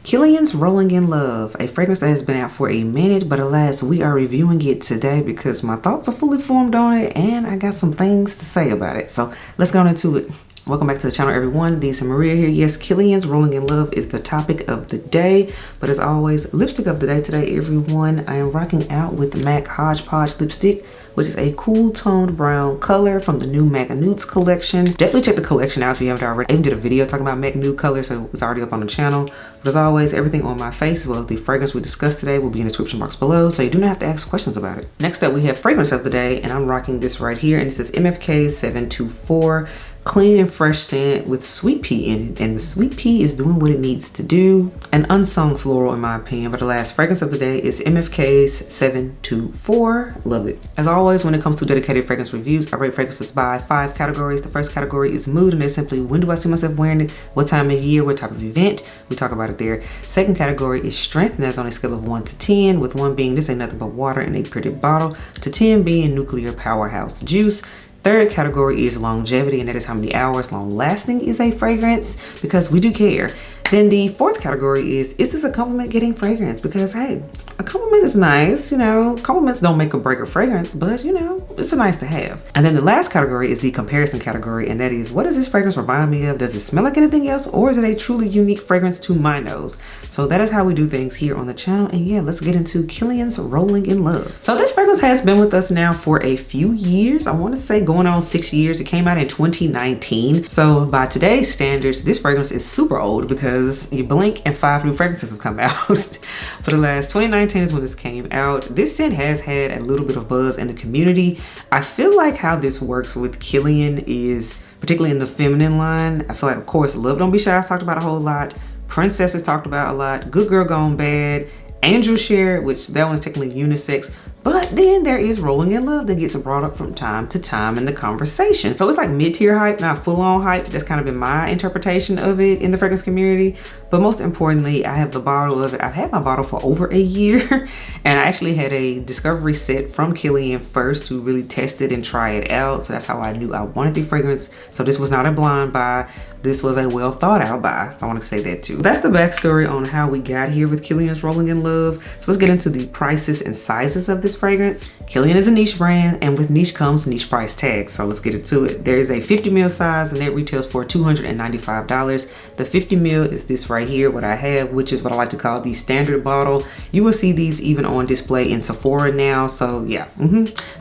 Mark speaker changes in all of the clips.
Speaker 1: Kilian's Rolling in Love, a fragrance that has been out for a minute, but alas, we are reviewing it today because my thoughts are fully formed on it and I got some things to say about it. So let's go into it. Welcome back to the channel, everyone. This is Maria here. Yes, Kilian's Rolling in Love is the topic of the day, but as always, lipstick of the day today, everyone. I am rocking out with the MAC Hodgepodge lipstick, which is a cool toned brown color from the new MAC Nudes collection. Definitely check the collection out if you haven't already. I even did a video talking about MAC Nude color, so it's already up on the channel. But as always, everything on my face, as well as the fragrance we discussed today, will be in the description box below, so you do not have to ask questions about it. Next up, we have fragrance of the day, and I'm rocking this right here, and it says MFK 724. Clean and fresh scent with sweet pea in it, and the sweet pea is doing what it needs to do. An unsung floral in my opinion, but the last fragrance of the day is MFK's 724. Love it. As always, when it comes to dedicated fragrance reviews, I rate fragrances by 5 categories. The first category is mood, and it's simply when do I see myself wearing it, what time of year, what type of event, we talk about it there. Second category is strength, and that's on a scale of 1 to 10, with 1 being this ain't nothing but water in a pretty bottle, to 10 being nuclear powerhouse juice. Third category is longevity, and that is how many hours long lasting is a fragrance, because we do care. Then the fourth category is this a compliment getting fragrance? Because hey, a compliment is nice, you know, compliments don't make or break a fragrance, but you know, it's a nice to have. And then the last category is the comparison category, and that is, what does this fragrance remind me of? Does it smell like anything else, or is it a truly unique fragrance to my nose? So that is how we do things here on the channel, and yeah, let's get into Kilian's Rolling in Love. So this fragrance has been with us now for a few years. I want to say going on 6 years. It came out in 2019. So by today's standards, this fragrance is super old because you blink and 5 new fragrances have come out. For the last 2019 is when this came out. This scent has had a little bit of buzz in the community. I feel like how this works with Kilian is, particularly in the feminine line, I feel like, of course, Love Don't Be Shy is talked about a whole lot. Princess is talked about a lot. Good Girl Gone Bad. Angel Share, which that one's technically unisex. But then there is Rolling in Love that gets brought up from time to time in the conversation. So it's like mid-tier hype, not full-on hype. That's kind of been my interpretation of it in the fragrance community. But most importantly, I have the bottle of it. I've had my bottle for over a year. And I actually had a discovery set from Kilian first to really test it and try it out. So that's how I knew I wanted the fragrance. So this was not a blind buy. This was a well thought out buy. So I want to say that too. That's the backstory on how we got here with Kilian's Rolling in Love. So let's get into the prices and sizes of this fragrance. Kilian is a niche brand, and with niche comes niche price tags. So let's get into it. There is a 50 ml size, and that retails for $295. The 50 ml is this right here, what I have, which is what I like to call the standard bottle. You will see these even on display in Sephora now. So yeah,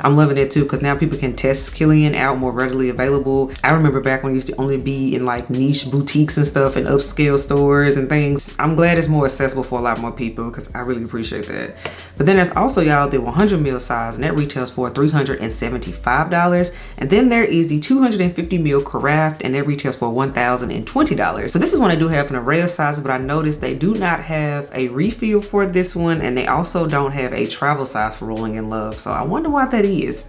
Speaker 1: I'm loving it too, because now people can test Kilian out more readily available. I remember back when it used to only be in like niche boutiques and stuff and upscale stores and things. I'm glad it's more accessible for a lot more people, because I really appreciate that. But then there's also, y'all, the 100 ml size, and that retails for $375. And then there is the 250 ml carafe, and that retails for $1,020. So this is one I do have an array of sizes, but I noticed they do not have a refill for this one, and they also don't have a travel size for Rolling in Love. So I wonder why that is.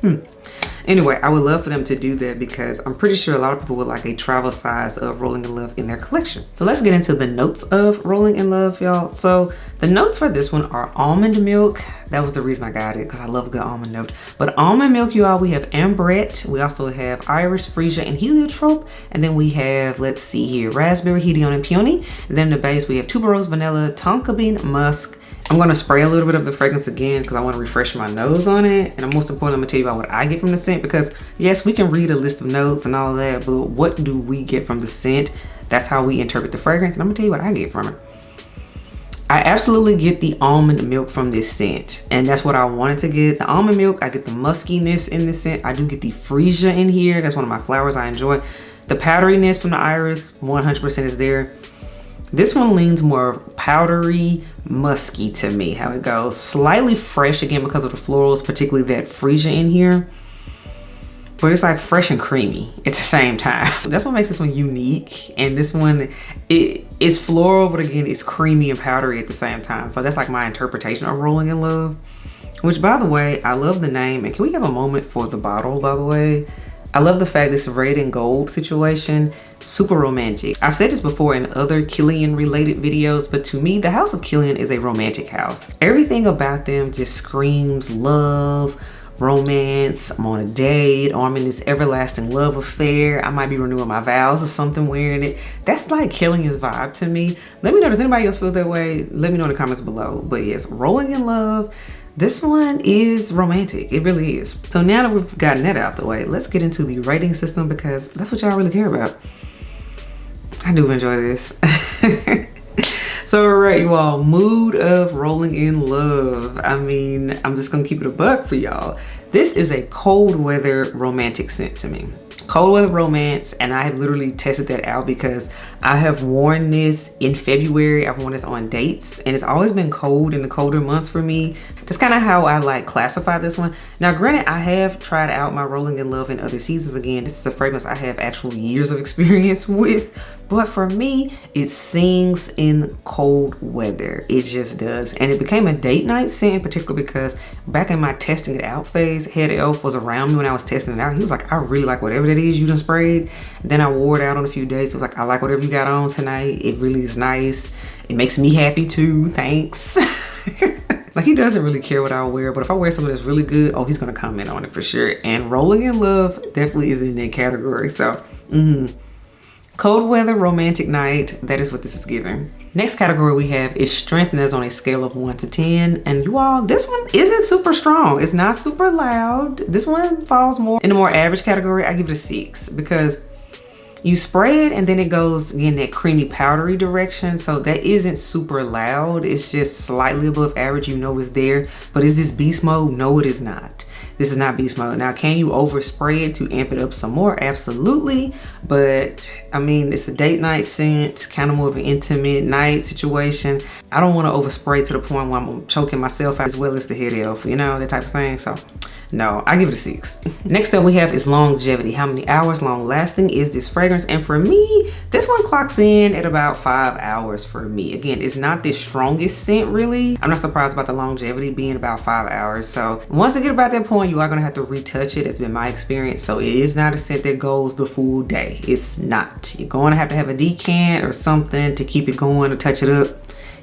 Speaker 1: Anyway, I would love for them to do that, because I'm pretty sure a lot of people would like a travel size of Rolling in Love in their collection. So let's get into the notes of Rolling in Love, y'all. So the notes for this one are almond milk. That was the reason I got it, because I love a good almond note. But almond milk, y'all, we have ambrette. We also have iris, freesia, and heliotrope. And then we have, let's see here, raspberry, hedione, and peony. And then in the base, we have tuberose, vanilla, tonka bean, musk. I'm going to spray a little bit of the fragrance again because I want to refresh my nose on it. And most importantly, I'm going to tell you about what I get from the scent, because yes, we can read a list of notes and all that, but what do we get from the scent? That's how we interpret the fragrance, and I'm going to tell you what I get from it. I absolutely get the almond milk from this scent, and that's what I wanted to get. The almond milk, I get the muskiness in this scent. I do get the freesia in here. That's one of my flowers I enjoy. The powderiness from the iris, 100% is there. This one leans more powdery, musky to me, how it goes. Slightly fresh, again, because of the florals, particularly that freesia in here. But it's like fresh and creamy at the same time. That's what makes this one unique. And this one, it is floral, but again, it's creamy and powdery at the same time. So that's like my interpretation of Rolling in Love. Which, by the way, I love the name. And can we have a moment for the bottle, by the way? I love the fact this red and gold situation, super romantic. I've said this before in other Kilian related videos, but to me, the house of Kilian is a romantic house. Everything about them just screams love, romance, I'm on a date, or I'm in this everlasting love affair, I might be renewing my vows or something wearing it. That's like Kilian's vibe to me. Let me know, does anybody else feel that way? Let me know in the comments below. But yes, Rolling in Love, this one is romantic. It really is. So now that we've gotten that out the way, let's get into the rating system because that's what y'all really care about. I do enjoy this. So all right, you all, mood of Rolling in Love. I mean, I'm just gonna keep it a buck for y'all. This is a cold weather romantic scent to me. Cold weather romance, and I have literally tested that out because I have worn this in February. I've worn this on dates, and it's always been cold in the colder months for me. That's kind of how I like classify this one. Now, granted, I have tried out my Rolling in Love in other seasons. Again, this is a fragrance I have actual years of experience with, but for me, it sings in cold weather. It just does. And it became a date night scent, particularly because back in my testing it out phase, Head Elf was around me when I was testing it out. He was like, I really like whatever that is you done sprayed. Then I wore it out on a few days. It was like, I like whatever you got on tonight. It really is nice. It makes me happy too. Thanks. Like, he doesn't really care what I wear, but if I wear something that's really good, oh, he's gonna comment on it for sure. And Rolling in Love definitely is in that category. So, cold weather romantic night, that is what this is giving. Next category we have is strength, and that's on a scale of 1 to 10. And you all, this one isn't super strong. It's not super loud. This one falls more in the more average category. I give it a 6 because you spray it and then it goes in that creamy powdery direction. So that isn't super loud. It's just slightly above average. You know it's there. But is this beast mode? No, it is not. This is not beast mode. Now, can you overspray it to amp it up some more? Absolutely. But I mean, it's a date night scent, kind of more of an intimate night situation. I don't want to overspray to the point where I'm choking myself out as well as the Head Elf, you know, that type of thing. So no, I give it a 6. Next up we have is longevity. How many hours long lasting is this fragrance? And for me, this one clocks in at about 5 hours for me. Again, it's not the strongest scent really. I'm not surprised about the longevity being about 5 hours. So once I get about that point, you are gonna have to retouch it. It's been my experience. So it is not a scent that goes the full day. It's not. You're going to have a decant or something to keep it going, to touch it up.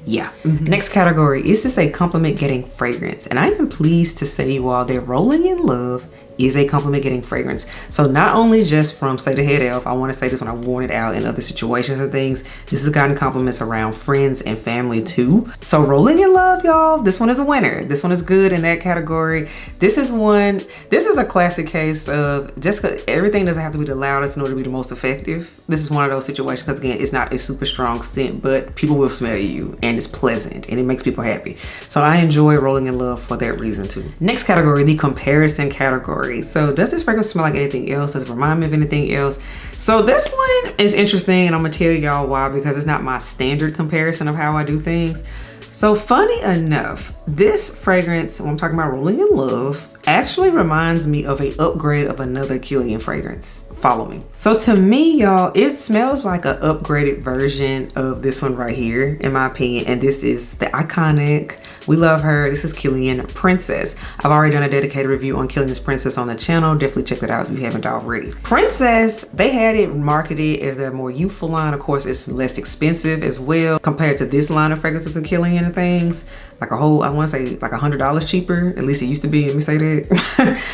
Speaker 1: Yeah. Next category, is this a compliment getting fragrance? And I am pleased to say, you all, that Rolling in Love is a compliment getting fragrance. So not only just from Say the Head Elf, I want to say this when I've worn it out in other situations and things, this has gotten compliments around friends and family too. So Rolling in Love, y'all, this one is a winner. This one is good in that category. This is a classic case of just everything doesn't have to be the loudest in order to be the most effective. This is one of those situations because again, it's not a super strong scent, but people will smell you and it's pleasant and it makes people happy. So I enjoy Rolling in Love for that reason too. Next category, the comparison category. So does this fragrance smell like anything else? Does it remind me of anything else? So this one is interesting and I'm gonna tell y'all why, because it's not my standard comparison of how I do things. So funny enough, this fragrance, when I'm talking about Rolling in Love, actually reminds me of an upgrade of another Kilian fragrance. Follow me. So to me, y'all, it smells like an upgraded version of this one right here, in my opinion. And this is the iconic, we love her, this is Kilian Princess. I've already done a dedicated review on Kilian's Princess on the channel. Definitely check that out if you haven't already. Princess, they had it marketed as their more youthful line. Of course, it's less expensive as well compared to this line of fragrances and Kilian and things. Like a whole, I want to say like $100 cheaper. At least it used to be, let me say that.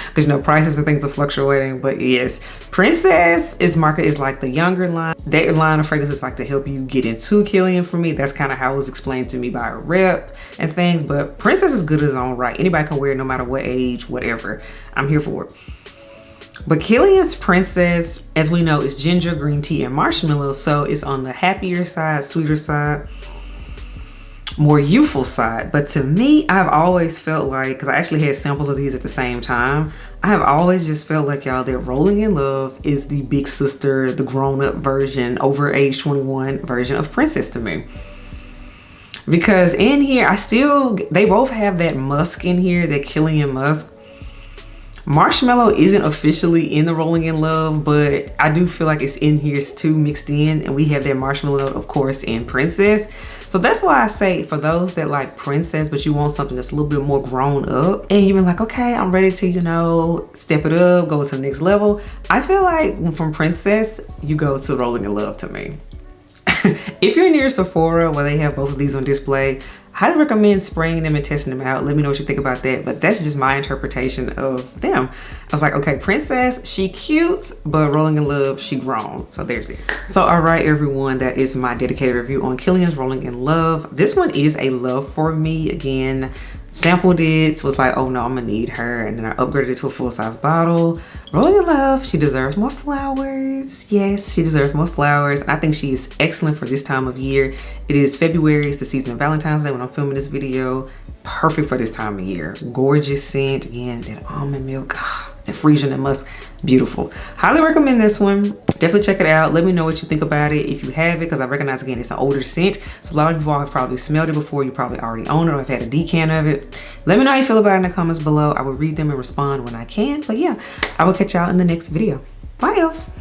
Speaker 1: Because you know, prices and things are fluctuating. But yes, Princess is marketed as like the younger line. That line of fragrances like to help you get into Kilian for me. That's kind of how it was explained to me by a rep and things. But Princess is good as its own right. Anybody can wear it no matter what age, whatever. I'm here for it. But Kilian's Princess, as we know, is ginger, green tea, and marshmallow. So it's on the happier side, sweeter side, more youthful side. But to me, I've always felt like, because I actually had samples of these at the same time, I have always just felt like, y'all, that Rolling in Love is the big sister, the grown-up version, over age 21 version of Princess to me. Because in here, they both have that musk in here, that Kilian musk. Marshmallow isn't officially in the Rolling in Love, but I do feel like it's in here too, mixed in, and we have that marshmallow note, of course, in Princess. So that's why I say, for those that like Princess, but you want something that's a little bit more grown up, and you've been like, okay, I'm ready to, you know, step it up, go to the next level. I feel like from Princess, you go to Rolling in Love to me. If you're near Sephora where they have both of these on display, Highly recommend spraying them and testing them out. Let me know what you think about that, but that's just my interpretation of them. I was like, okay, Princess, she cute, but Rolling in Love, she grown. So there's it. So all right, everyone, that is my dedicated review on Kilian's Rolling in Love. This one is a love for me. Again, sampled it, was like, oh no, I'm gonna need her, and then I upgraded it to a full-size bottle. Rolling in Love, she deserves more flowers. Yes, she deserves more flowers, and I think she is excellent for this time of year. It is February, it's the season of Valentine's Day when I'm filming this video. Perfect for this time of year. Gorgeous scent. Again, that almond milk, and Frisian and musk, beautiful. Highly recommend this one. Definitely check it out. Let me know what you think about it if you have it, because I recognize, again, it's an older scent, so a lot of you all have probably smelled it before. You probably already own it or have had a decan of it. Let me know how you feel about it in the comments below. I will read them and respond when I can. But yeah, I will catch y'all in the next video. Bye, elves.